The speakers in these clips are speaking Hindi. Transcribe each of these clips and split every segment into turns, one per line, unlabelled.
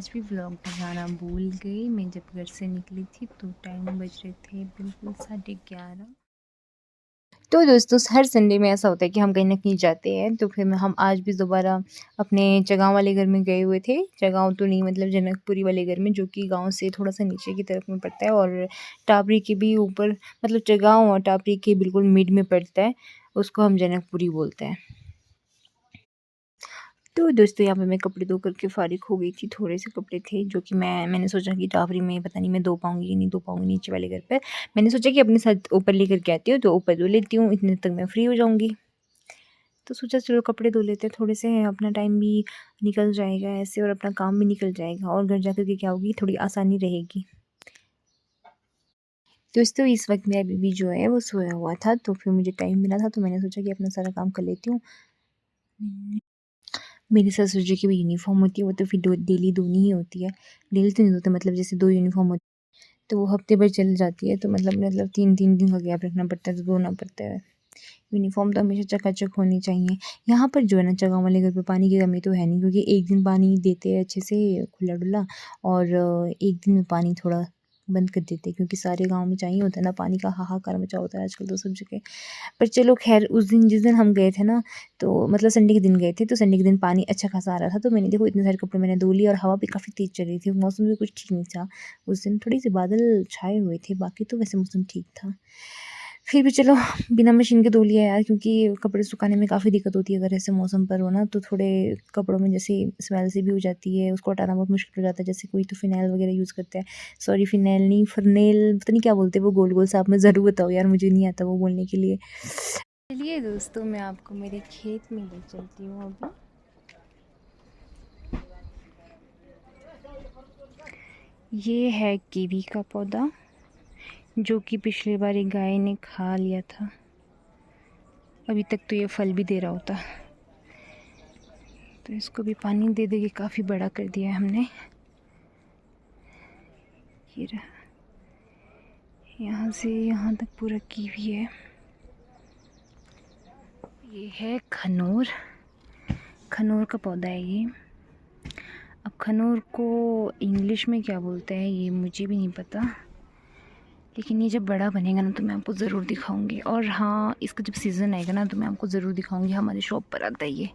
आज भी व्लॉग बनाना भूल गई। मैं जब घर से निकली थी तो टाइम बज रहे थे बिल्कुल 11:30। तो दोस्तों हर संडे में ऐसा होता है कि हम कहीं न कहीं जाते हैं, तो फिर हम आज भी दोबारा अपने जगाँव वाले घर में गए हुए थे। जगाँव तो नहीं मतलब जनकपुरी वाले घर में, जो कि गाँव से थोड़ा-सा नीचे की तरफ में पड़ता है और टापरी के भी ऊपर, मतलब जगाँव और टापरी के बिल्कुल मिड में पड़ता है। उसको हम जनकपुरी बोलते हैं। तो दोस्तों यहाँ पे मैं कपड़े धो कर के फ़ारिग हो गई थी। थोड़े से कपड़े थे जो कि मैंने सोचा कि टापरी में पता नहीं मैं धो पाऊँगी कि नहीं धो पाऊँगी नीचे वाले घर पे। मैंने सोचा कि अपने साथ ऊपर लेकर के आती हूँ, तो ऊपर धो लेती हूँ, इतने तक मैं फ्री हो जाऊँगी। तो सोचा चलो कपड़े धो लेते हैं थोड़े से, अपना टाइम भी निकल जाएगा ऐसे और अपना काम भी निकल जाएगा और घर जाकर के क्या होगी, थोड़ी आसानी रहेगी। दोस्तों इस वक़्त मेरा बेबी जो है वो सोया हुआ था, तो फिर मुझे टाइम मिला था, तो मैंने सोचा कि अपना सारा काम कर लेती हूँ। मेरे ससुर जी की भी यूनिफ़ॉर्म होती है, वो तो फिर डेली धोनी ही होती है। डेली तो नहीं धोते, मतलब जैसे 2 यूनिफ़ॉर्म होती है, तो वो हफ़्ते भर चल जाती है, तो मतलब 3-3 दिन का गैप रखना पड़ता है, तो धोना पड़ता है। यूनिफ़ॉर्म तो हमेशा चकाचक होनी चाहिए। यहाँ पर जो है ना जगह वाले घर पे पानी की कमी तो है नहीं, क्योंकि एक दिन पानी देते हैं अच्छे से खुला-डुला और एक दिन में पानी थोड़ा बंद कर देते हैं, क्योंकि सारे गाँव में चाहिए होता है ना, पानी का हाहाकार मचा होता है आजकल तो सब जगह। पर चलो ख़ैर, उस दिन जिस दिन हम गए थे ना, तो मतलब संडे के दिन गए थे, तो संडे के दिन पानी अच्छा खासा आ रहा था, तो मैंने देखो इतने सारे कपड़े मैंने धो लिए और हवा भी काफ़ी तेज़ चल रही थी, मौसम भी कुछ ठीक नहीं था। उस दिन थोड़ी-सी बादल छाए हुए थे, बाकी तो वैसे मौसम ठीक था। फिर भी चलो बिना मशीन के धो लिया यार, क्योंकि कपड़े सुखाने में काफ़ी दिक्कत होती है अगर ऐसे मौसम पर हो ना, तो थोड़े कपड़ों में जैसे स्मेल सी भी हो जाती है, उसको हटाना बहुत मुश्किल हो जाता है। जैसे कोई तो फ़िनाइल वगैरह यूज़ करता है, सॉरी फ़िनाइल नहीं, फ़रनेल पता नहीं क्या बोलते हैं वो गोल-गोल सा, आप मुझे ज़रूर बताओ यार, मुझे नहीं आता वो बोलने के लिए। चलिए दोस्तों मैं आपको मेरे खेत में ले चलती हूँ अभी। ये है कीवी का पौधा, जो कि पिछली बार एक गाय ने खा लिया था। अभी तक तो ये फल भी दे रहा होता, तो इसको भी पानी दे दे के काफ़ी बड़ा कर दिया है हमने। ये रहा, यहाँ से यहाँ तक पूरा कीवी है। ये है खनौर, खनौर का पौधा है ये। अब खनौर को इंग्लिश में क्या बोलते हैं ये मुझे भी नहीं पता, लेकिन ये जब बड़ा बनेगा ना तो मैं आपको ज़रूर दिखाऊंगी। और हाँ, इसका जब सीज़न आएगा ना तो मैं आपको ज़रूर दिखाऊंगी, हमारी शॉप पर आता है ये।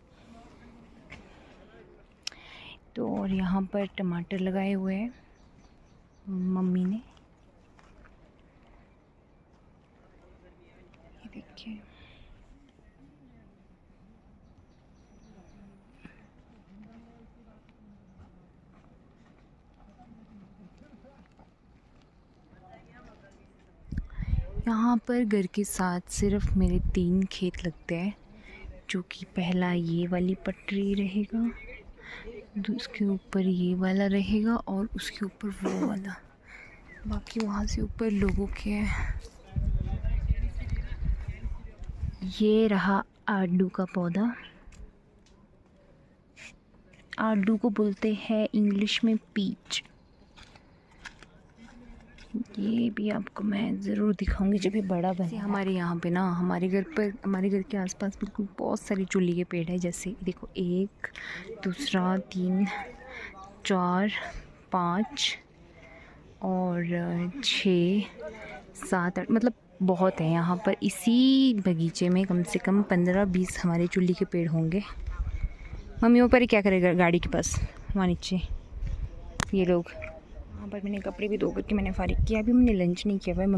तो और यहाँ पर टमाटर लगाए हुए हैं मम्मी ने, ये देखिए। यहाँ पर घर के साथ सिर्फ मेरे 3 खेत लगते हैं, जो कि पहला ये वाली पटरी रहेगा, उसके ऊपर ये वाला रहेगा और उसके ऊपर वो वाला, बाकी वहाँ से ऊपर लोगों के हैं। ये रहा आड़ू का पौधा, आड़ू को बोलते हैं इंग्लिश में पीच। ये भी आपको मैं ज़रूर दिखाऊंगी जब ये बड़ा बने। हमारे यहाँ पे ना, हमारे घर पर, हमारे घर के आसपास बिल्कुल बहुत सारी चुल्ली के पेड़ है। जैसे देखो 1 दूसरा 3 4 5 और 6 7 8, मतलब बहुत है यहाँ पर। इसी बगीचे में कम से कम 15-20 हमारे चुल्ली के पेड़ होंगे। मम्मी ऊपर ही क्या करेगा गाड़ी के पास, वहाँ नीचे ये लोग। वहाँ पर मैंने कपड़े भी धो करके मैंने फ़ारिग किया। अभी हमने लंच नहीं किया हुआ है,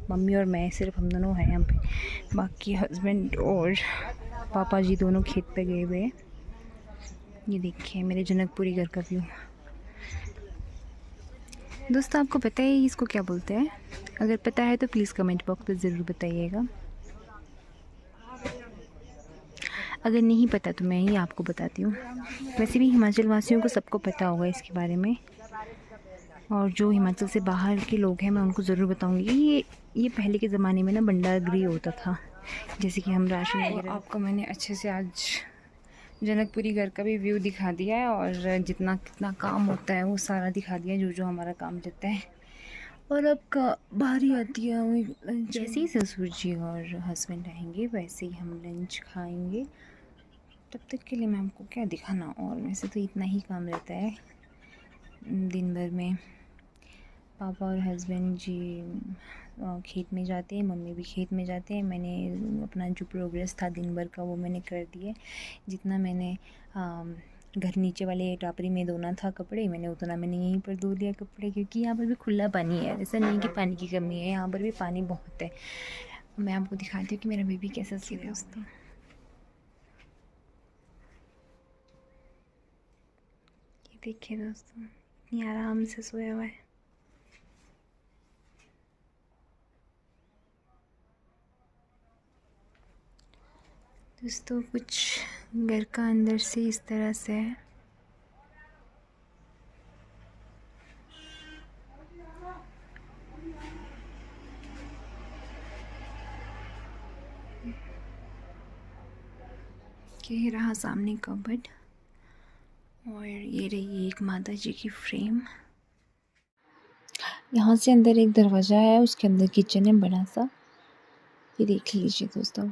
मम्मी और मैं सिर्फ हम दोनों हैं यहाँ पे। बाकी हस्बैंड और पापा जी दोनों खेत पे गए हुए हैं। ये देखिए मेरे जनकपुरी घर का व्यू। दोस्तों आपको पता है इसको क्या बोलते हैं? अगर पता है तो प्लीज़ कमेंट बॉक्स में ज़रूर बताइएगा। अगर नहीं पता तो मैं ही आपको बताती हूँ। वैसे भी हिमाचल वासियों को सबको पता होगा इसके बारे में, और जो हिमाचल से बाहर के लोग हैं मैं उनको ज़रूर बताऊँगी। ये पहले के ज़माने में ना भंडार गृह होता था, जैसे कि हम राशन वगैरह। आपको मैंने अच्छे से आज जनकपुरी घर का भी व्यू दिखा दिया है, और जितना कितना काम होता है वो सारा दिखा दिया, जो जो हमारा काम रहता है। और अब का बारी आती है हमें लंच। जैसे ही ससुर जी और हस्बैंड आएंगे वैसे ही हम लंच खाएंगे। तब तक के लिए मैं आपको क्या दिखाना, और वैसे तो इतना ही काम रहता है। दिन भर में पापा और हस्बैंड जी खेत में जाते हैं, मम्मी भी खेत में जाते हैं। मैंने अपना जो प्रोग्रेस था दिन भर का वो मैंने कर दिया। जितना मैंने घर नीचे वाले टापरी में धोना था कपड़े, मैंने उतना मैंने यहीं पर धो लिया कपड़े, क्योंकि यहाँ पर भी खुला पानी है। ऐसा नहीं कि पानी की कमी है, यहाँ पर भी पानी बहुत है। मैं आपको दिखाती हूँ कि मेरा बेबी कैसा सोया है। दोस्तों ये देखिए दोस्तों, इतनी आराम से सोया हुआ है। दोस्तों कुछ घर का अंदर से इस तरह से है। ये रहा सामने कबर्ड, और ये रही एक माता जी की फ्रेम। यहाँ से अंदर एक दरवाज़ा है, उसके अंदर किचन है बड़ा सा। ये देख लीजिए दोस्तों,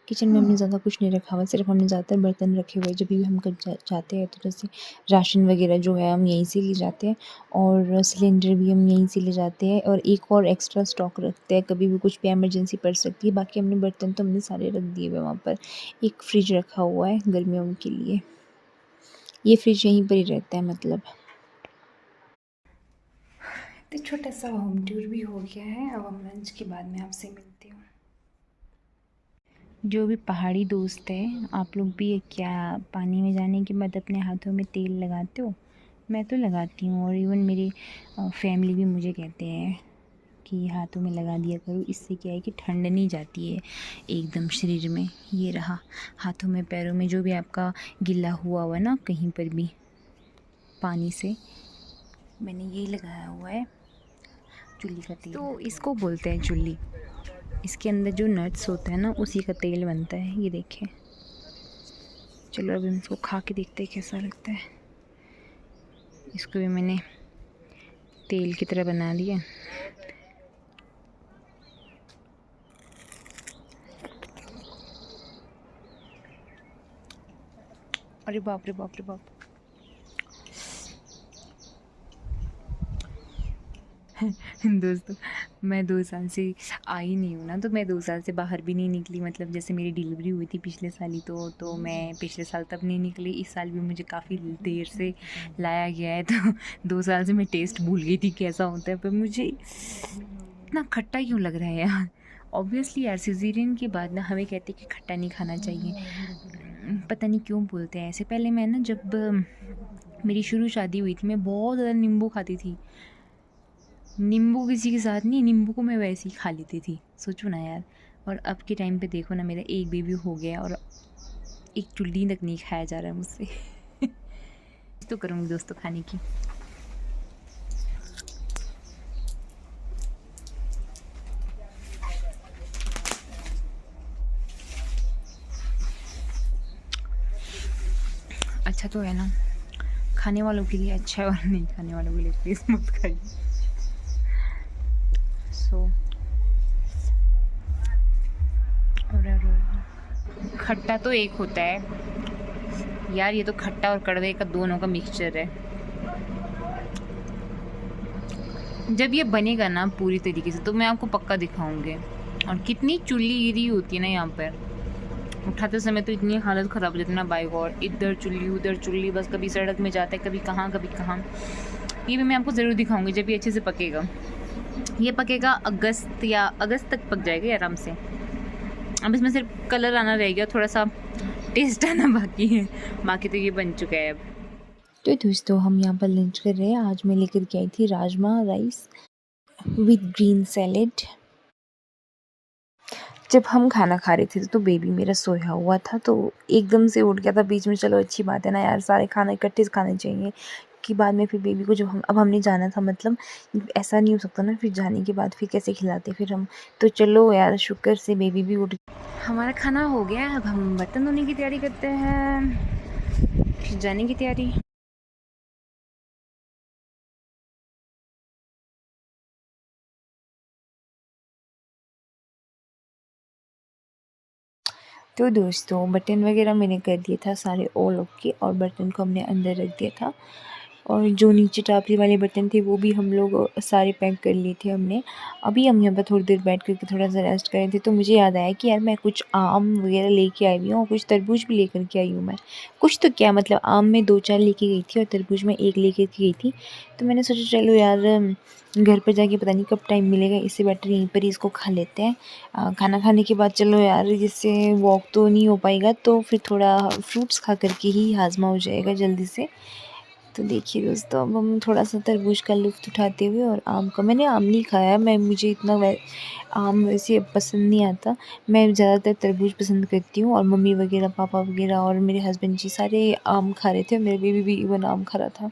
किचन में हमने ज़्यादा कुछ नहीं रखा हुआ, सिर्फ हमने ज़्यादातर बर्तन रखे हुए। जब भी हम कहीं जाते हैं तो जैसे राशन वगैरह जो है हम यहीं से ले जाते हैं, और सिलेंडर भी हम यहीं से ले जाते हैं, और एक और एक्स्ट्रा स्टॉक रखते हैं, कभी भी कुछ भी इमरजेंसी पड़ सकती है। बाकी हमने बर्तन तो हमने सारे रख दिए हुए वहाँ पर। एक फ्रिज रखा हुआ है गर्मियों के लिए, ये फ्रिज यहीं पर ही रहता है मतलब। तो छोटा सा होम टूर भी हो गया है। अब हम लंच के बाद में आपसे मिलती हूँ। जो भी पहाड़ी दोस्त है, आप लोग भी क्या पानी में जाने के बाद अपने हाथों में तेल लगाते हो? मैं तो लगाती हूँ, और इवन मेरी फैमिली भी मुझे कहते हैं कि हाथों में लगा दिया करो, इससे क्या है कि ठंड नहीं जाती है एकदम शरीर में। ये रहा, हाथों में पैरों में जो भी आपका गिला हुआ हुआ ना कहीं पर भी पानी से, मैंने यही लगाया हुआ है चुल्ली का तेल। तो इसको बोलते हैं चुल्ली। इसके अंदर जो नट्स होता है ना, उसी का तेल बनता है। ये देखें। चलो अब हम इसको खा के देखते हैं कैसा लगता है। इसको भी मैंने तेल की तरह बना दिया। अरे बाप रे बाप रे बाप। दोस्तों मैं 2 साल से आई नहीं हूँ ना, तो मैं 2 साल से बाहर भी नहीं निकली। मतलब जैसे मेरी डिलीवरी हुई थी पिछले साल ही, तो मैं पिछले साल तब नहीं निकली। इस साल भी मुझे काफ़ी देर से लाया गया है, तो 2 साल से मैं टेस्ट भूल गई थी कैसा होता है। पर मुझे इतना खट्टा क्यों लग रहा है यार। ऑब्वियसली यार सिजेरियन के बाद ना हमें कहते हैं कि खट्टा नहीं खाना चाहिए, पता नहीं क्यों बोलते हैं ऐसे। पहले मैं ना जब मेरी शुरू शादी हुई थी, मैं बहुत ज़्यादा नींबू खाती थी। नींबू किसी के साथ नहीं, नींबू को मैं वैसे ही खा लेती थी, सोचो ना यार। और अब के टाइम पे देखो ना, मेरा एक बेबी हो गया और एक चुल्ली तक नहीं खाया जा रहा है मुझसे। तो करूँगी दोस्तों खाने की। अच्छा तो है ना, खाने वालों के लिए अच्छा है, और नहीं खाने वालों के लिए प्लीज़ मत खाइए। सो खट्टा तो एक होता है यार, ये तो खट्टा और कड़वे का दोनों का मिक्सचर है। जब ये बनेगा ना पूरी तरीके से, तो मैं आपको पक्का दिखाऊंगी। और कितनी चुल्ली गिरी होती है ना यहाँ पर, उठाते समय तो इतनी हालत ख़राब हो जाती है ना बाइक, और इधर चुल्ली उधर चुल्ली, बस कभी सड़क में जाता है, कभी कहाँ कभी कहाँ। ये भी मैं आपको ज़रूर दिखाऊंगी जब ये अच्छे से पकेगा। ये पकेगा अगस्त या अगस्त तक पक जाएगा आराम से। अब इसमें सिर्फ कलर आना रह गया, थोड़ा सा टेस्ट आना बाकी है, बाकी तो ये बन चुका है अब। तो दोस्तों हम यहाँ पर लंच कर रहे हैं। आज मैं लेकर के आई थी rajma rice with green salad. जब हम खाना खा रहे थे तो बेबी मेरा सोया हुआ था, तो एकदम से उठ गया था बीच में। चलो अच्छी बात है ना यार, सारे खाना इकट्ठे से खाने चाहिए। कि बाद में फिर बेबी को जब अब हमने जाना था, मतलब ऐसा नहीं हो सकता ना, फिर जाने के बाद फिर कैसे खिलाते फिर हम। तो चलो यार शुक्र से बेबी भी उठ। हमारा खाना हो गया, अब हम बर्तन धोने की तैयारी करते हैं, फिर जाने की तैयारी। तो दोस्तों बटन वगैरह मैंने कर दिया था सारे ऑल ओके, और बटन को हमने अंदर रख दिया था, और जो नीचे टापरी वाले बटन थे वो भी हम लोग सारे पैक कर लिए थे हमने। अभी हम यहाँ पर थोड़ी देर बैठ कर के थोड़ा सा रेस्ट कर रहे थे, तो मुझे याद आया कि यार मैं कुछ आम वगैरह लेके आई हुई हूँ और कुछ तरबूज भी लेकर के आई हूँ मैं। कुछ तो क्या मतलब, आम में 2-4 लेके गई थी और तरबूज में 1 लेकर के गई थी। तो मैंने सोचा चलो यार घर पर जाके पता नहीं कब टाइम मिलेगा, इससे बेटर यहीं पर ही इसको खा लेते हैं। खाना खाने के बाद चलो यार, जिससे वॉक तो नहीं हो पाएगा तो फिर थोड़ा फ्रूट्स खा करके ही हाजमा हो जाएगा जल्दी से। तो देखिए दोस्तों, अब हम थोड़ा सा तरबूज का लुत्फ़ उठाते हुए, और आम का, मैंने आम नहीं खाया, मुझे इतना आम वैसे पसंद नहीं आता। मैं ज़्यादातर तरबूज पसंद करती हूँ, और मम्मी वगैरह, पापा वगैरह और मेरे हस्बैंड जी सारे आम खा रहे थे, और मेरे बेबी भी इवन आम खा रहा था।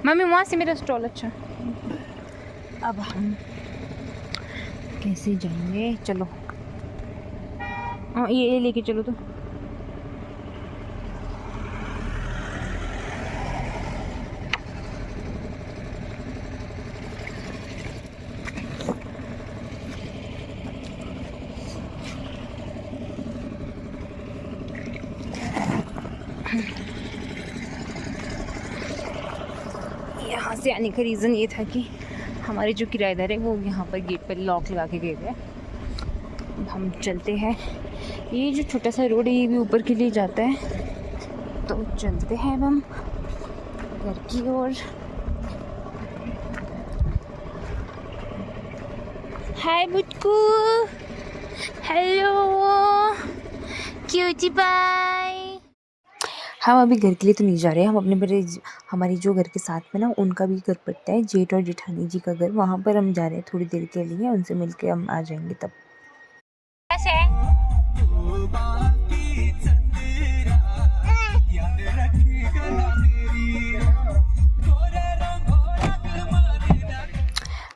मम्मी वहाँ से मेरा स्टॉल अच्छा। अब हम कैसे जाएंगे, चलो हाँ ये लेके चलो तो। यहाँ से आने का रीज़न ये था कि हमारे जो किराएदार है वो यहाँ पर गेट पर लॉक लगा के गए थे। अब हम चलते हैं, ये जो छोटा सा रोड है ये भी ऊपर के लिए जाता है, तो चलते हैं अब हम घर की ओर। हाय बुटकू, हेलो क्यूटी पाई। हम अभी घर के लिए तो नहीं जा रहे हैं, हम अपने बड़े हमारी जो घर के साथ में ना उनका भी घर पड़ता है, जेठ और जेठानी जी का घर, वहाँ पर हम जा रहे हैं थोड़ी देर के लिए, उनसे मिलके हम आ जाएंगे तब। कैसे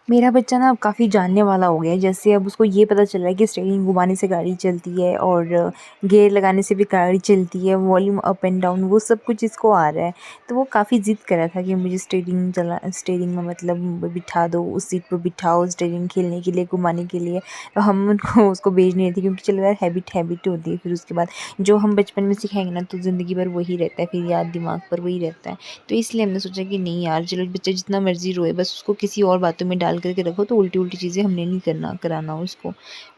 मेरा बच्चा ना अब काफ़ी जानने वाला हो गया है, जैसे अब उसको ये पता चल रहा है कि स्टीयरिंग घुमाने से गाड़ी चलती है और गियर लगाने से भी गाड़ी चलती है, वॉल्यूम अप एंड डाउन वो सब कुछ इसको आ रहा है। तो वो काफ़ी ज़िद कर रहा था कि मुझे स्टीयरिंग में मतलब बिठा दो, उस सीट पर बिठाओ स्टीयरिंग खेलने के लिए, घुमाने के लिए। तो हम उनको उसको भेज नहीं थे, क्योंकि चलो यार हैबिट होती है, फिर उसके बाद जो हम बचपन में सिखाएंगे ना तो ज़िंदगी भर वही रहता है, फिर याद दिमाग पर वही रहता है। तो इसलिए हमने सोचा कि नहीं यार, चलो बच्चा जितना मर्ज़ी रोए, बस उसको किसी और बातों में डाल करके रखो, तो उल्टी-उल्टी चीज़ें हमने नहीं कराना उसको।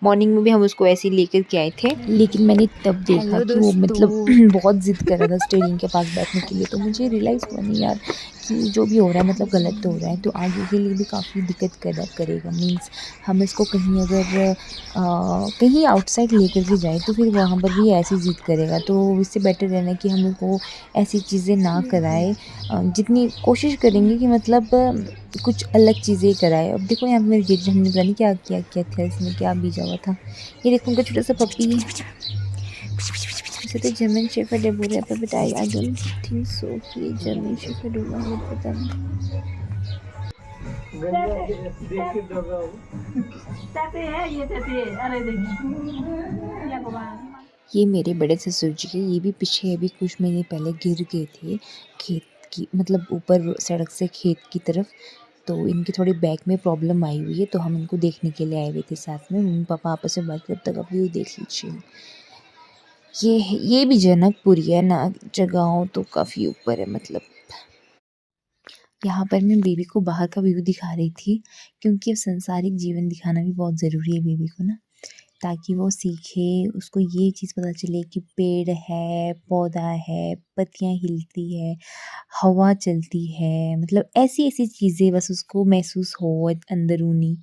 मॉर्निंग में भी हम उसको ऐसे ही लेकर के आए थे, लेकिन मैंने तब देखा कि वो मतलब बहुत ज़िद कर रहा था स्टीयरिंग के पास बैठने के लिए, तो मुझे रियलाइज़ हुआ नहीं यार कि जो भी हो रहा है मतलब गलत तो हो रहा है, तो आगे के लिए भी काफ़ी दिक्कत करेगा। मीन्स हम इसको कहीं अगर कहीं आउटसाइड लेकर के जाएँ तो फिर वहाँ पर भी ऐसी ज़िद करेगा, तो इससे बेटर रहना कि हम उसको ऐसी चीज़ें ना कराएँ। जितनी कोशिश करेंगे कि मतलब कुछ अलग चीज़ें कराएँ। अब देखो यहाँ पे मेरे जेठ जी ने पता नहीं क्या था, इसमें क्या बीजा हुआ था। ये देखो उनका छोटा सा पप्पी है, वैसे तो जर्मन शेफर्ड है बोल रहे हैं, but I don't think so कि ये जर्मन शेफर्ड होगा, मुझे पता नहीं। ये मेरे बड़े ससुर जी है, ये भी पीछे अभी कुछ महीने पहले गिर गए थे खेत की मतलब ऊपर सड़क से खेत की तरफ, तो इनके थोड़ी बैक में प्रॉब्लम आई हुई है, तो हम इनको देखने के लिए आए हुए थे साथ में, मम्मी पापा आपस में बात करते, तब आप व्यू देख लीजिए। ये भी जनकपुर ही है ना, जगहों तो काफ़ी ऊपर है मतलब। यहाँ पर मैं बेबी को बाहर का व्यू दिखा रही थी, क्योंकि अब सांसारिक जीवन दिखाना भी बहुत ज़रूरी है बेबी को ना, ताकि वो सीखे, उसको ये चीज़ पता चले कि पेड़ है, पौधा है, पत्तियाँ हिलती है, हवा चलती है, मतलब ऐसी-ऐसी चीज़ें बस उसको महसूस हो अंदरूनी।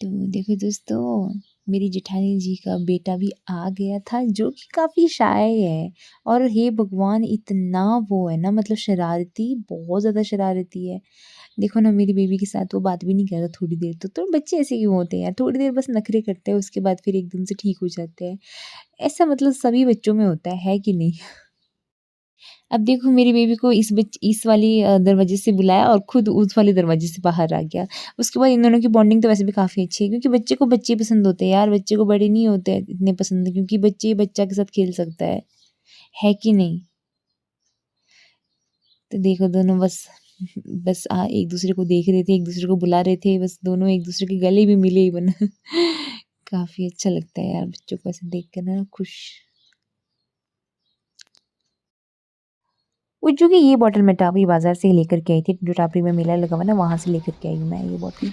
तो देखो दोस्तों, मेरी जेठानी जी का बेटा भी आ गया था, जो कि काफ़ी शाय है, और हे भगवान इतना वो है ना मतलब शरारती, बहुत ज़्यादा शरारती है। देखो ना मेरी बेबी के साथ वो बात भी नहीं कर रहा थोड़ी देर, तो बच्चे ऐसे क्यों होते हैं यार, थोड़ी देर बस नखरे करते हैं, उसके बाद फिर एकदम से ठीक हो जाते हैं। ऐसा मतलब सभी बच्चों में होता है कि नहीं? अब देखो मेरी बेबी को इस वाली दरवाजे से बुलाया और खुद उस वाले दरवाजे से बाहर आ गया। उसके बाद इन दोनों की बॉन्डिंग तो वैसे भी काफ़ी अच्छी है, क्योंकि बच्चे को बच्चे पसंद होते हैं यार, बच्चे को बड़े नहीं होते हैं इतने पसंद, क्योंकि बच्चा के साथ खेल सकता है कि नहीं? तो देखो दोनों बस बस एक दूसरे को देख रहे थे, एक दूसरे को बुला रहे थे, बस दोनों एक दूसरे के गले भी मिले ही बना। काफ़ी अच्छा लगता है यार बच्चों को ऐसे देख कर ना खुश। उज्जू की ये बॉटल मैं टापरी बाज़ार से लेकर के आई थी, जो टापरी में मेला लगा हुआ ना वहाँ से लेकर के आई हूँ मैं ये बॉटल।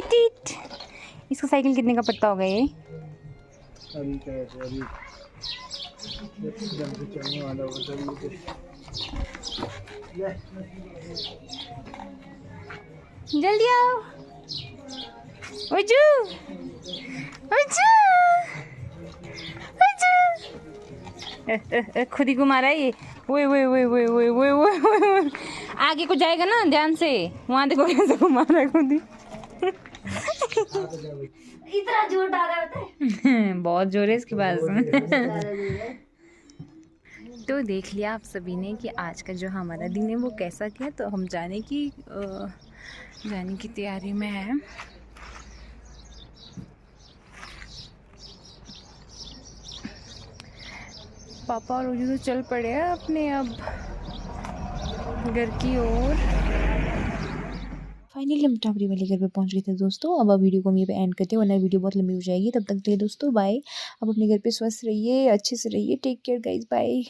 टिट इसका साइकिल कितने का पड़ता होगा ये?
अभी क्या है अभी जब से चलने वाला होगा तभी
जल्दी आओ उज्जू उज्जू उज्जू। खुद ही घुमा रहा है ये। वो आगे को जाएगा ना ध्यान से, वहाँ देखो कैसे घुमा रहा है खुद ही।
इतना जोर डाला है
बहुत जोर है इसके पास। तो देख लिया आप सभी ने कि आज का जो हमारा दिन है वो कैसा गया। तो हम जाने की तैयारी में है। पापा और उजू तो चल पड़े हैं अपने अब घर की ओर। फाइनली हम टापरी वाले घर पे पहुंच गए थे दोस्तों। अब वीडियो को हम ये पे एंड करते हैं, वरना वीडियो बहुत लंबी हो जाएगी। तब तक के लिए दोस्तों बाय। अब अपने घर पे स्वस्थ रहिए, अच्छे से रहिए। Take care guys, bye.